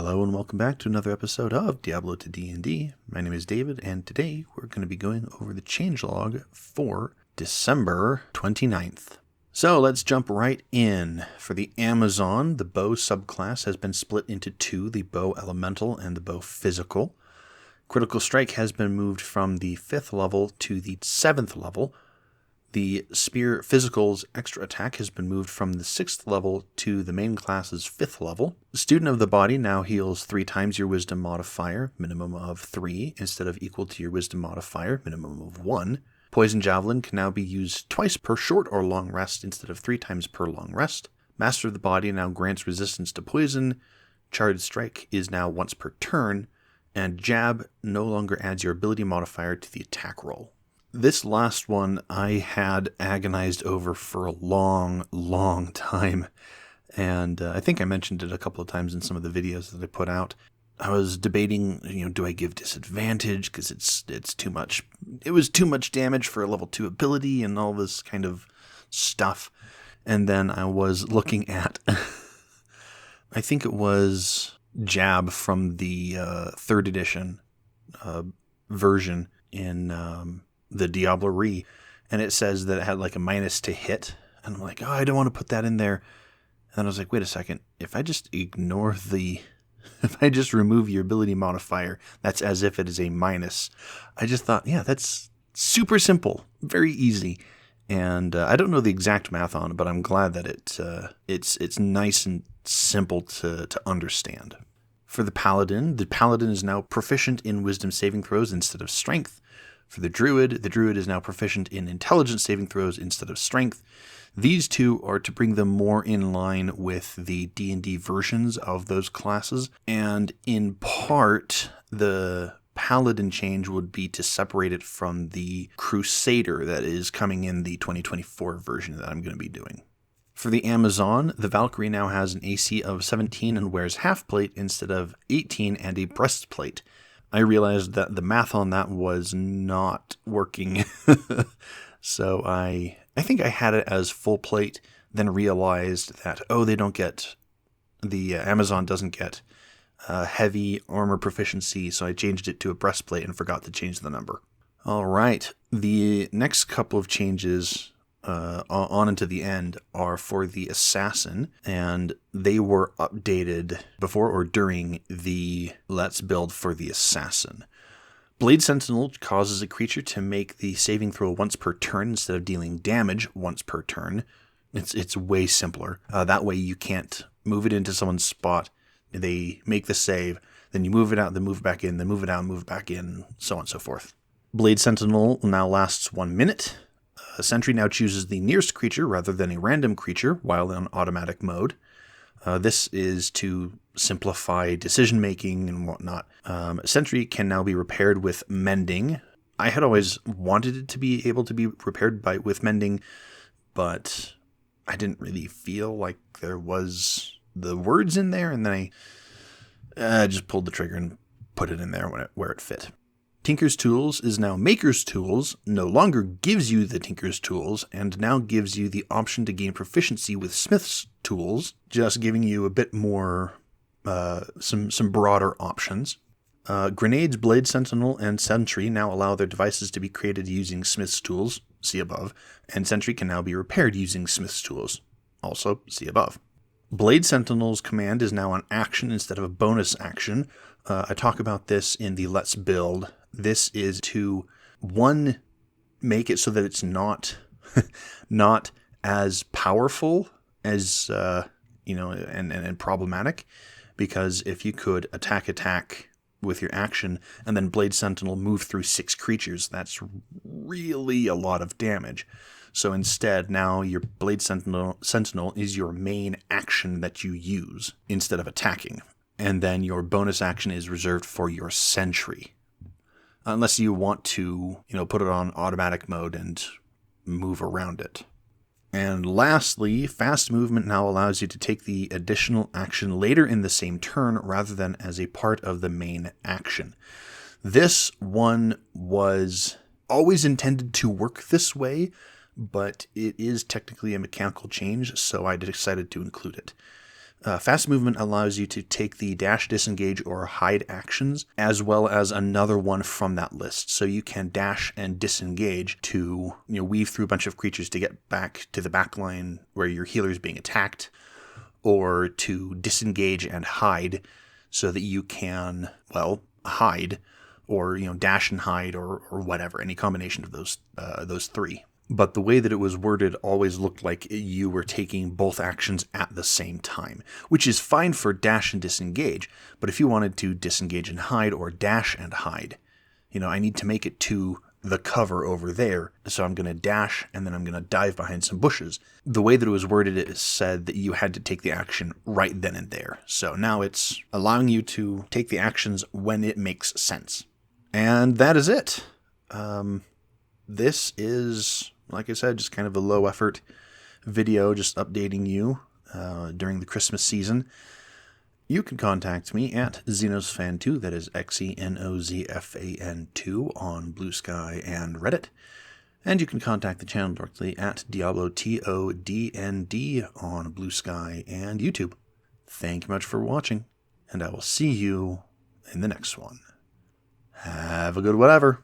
Hello and welcome back to another episode of Diablo to D&D. My name is David, and today we're going to be going over the changelog for December 29th. So let's jump right in. For the Amazon, the bow subclass has been split into two, the bow elemental and the bow physical. Critical strike has been moved from the 5th level to the 7th level. The Spear Physical's extra attack has been moved from the 6th level to the main class's 5th level. The Student of the Body now heals 3 times your Wisdom modifier, minimum of 3, instead of equal to your Wisdom modifier, minimum of 1. Poison Javelin can now be used twice per short or long rest instead of 3 times per long rest. Master of the Body now grants resistance to poison. Charged Strike is now once per turn, and Jab no longer adds your ability modifier to the attack roll. This last one I had agonized over for a long time, and I think I mentioned it a couple of times in some of the videos that I put out. I was debating, do I give disadvantage because it's too much. It was too much damage for a level 2 ability and all this kind of stuff. And then I was looking at, I think it was Jab from the 3rd edition version in the Diablo Re, and it says that it had like a minus to hit, and I'm like, oh, I don't want to put that in there. And then I was like, wait a second, if I just if I just remove your ability modifier, that's as if it is a minus. I just thought, yeah, that's super simple, very easy, and I don't know the exact math on it, but I'm glad that it's nice and simple to understand. For the Paladin is now proficient in Wisdom saving throws instead of Strength. For the Druid is now proficient in Intelligence saving throws instead of Strength. These two are to bring them more in line with the D&D versions of those classes, and in part, the Paladin change would be to separate it from the Crusader that is coming in the 2024 version that I'm going to be doing. For the Amazon, the Valkyrie now has an AC of 17 and wears half plate instead of 18 and a breastplate. I realized that the math on that was not working. So I think I had it as full plate, then realized that, the Amazon doesn't get heavy armor proficiency, so I changed it to a breastplate and forgot to change the number. All right, the next couple of changes on into the end are for the Assassin, and they were updated before or during the Let's Build for the Assassin. Blade Sentinel causes a creature to make the saving throw once per turn instead of dealing damage once per turn. It's way simpler. That way you can't move it into someone's spot. They make the save, then you move it out, then move it back in, then move it out, move it back in, so on and so forth. Blade Sentinel now lasts 1 minute. Sentry now chooses the nearest creature rather than a random creature while in automatic mode. This is to simplify decision-making and whatnot. Sentry can now be repaired with Mending. I had always wanted it to be able to be repaired with Mending, but I didn't really feel like there was the words in there, and then I just pulled the trigger and put it in there where it fit. Tinker's Tools is now Maker's Tools, no longer gives you the Tinker's Tools, and now gives you the option to gain proficiency with Smith's Tools, just giving you a bit more, some broader options. Grenades, Blade Sentinel, and Sentry now allow their devices to be created using Smith's Tools, see above, and Sentry can now be repaired using Smith's Tools, also see above. Blade Sentinel's command is now an action instead of a bonus action. I talk about this in the Let's Build. This is to, one, make it so that it's not as powerful as, and problematic, because if you could attack with your action and then Blade Sentinel move through 6 creatures, that's really a lot of damage. So instead, now your Blade Sentinel is your main action that you use instead of attacking. And then your bonus action is reserved for your Sentry. Unless you want to, put it on automatic mode and move around it. And lastly, fast movement now allows you to take the additional action later in the same turn rather than as a part of the main action. This one was always intended to work this way, but it is technically a mechanical change, so I decided to include it. Fast movement allows you to take the dash, disengage, or hide actions, as well as another one from that list. So you can dash and disengage to weave through a bunch of creatures to get back to the back line where your healer is being attacked, or to disengage and hide so that you can, hide, or dash and hide, or whatever, any combination of those three. But the way that it was worded always looked like you were taking both actions at the same time, which is fine for dash and disengage. But if you wanted to disengage and hide, or dash and hide, I need to make it to the cover over there. So I'm going to dash, and then I'm going to dive behind some bushes. The way that it was worded, it said that you had to take the action right then and there. So now it's allowing you to take the actions when it makes sense. And that is it. This is, like I said, just kind of a low effort video, just updating you during the Christmas season. You can contact me at XenosFan2, that is XENOZFAN2 on Blue Sky and Reddit. And you can contact the channel directly at Diablo TODND on Blue Sky and YouTube. Thank you much for watching, and I will see you in the next one. Have a good whatever.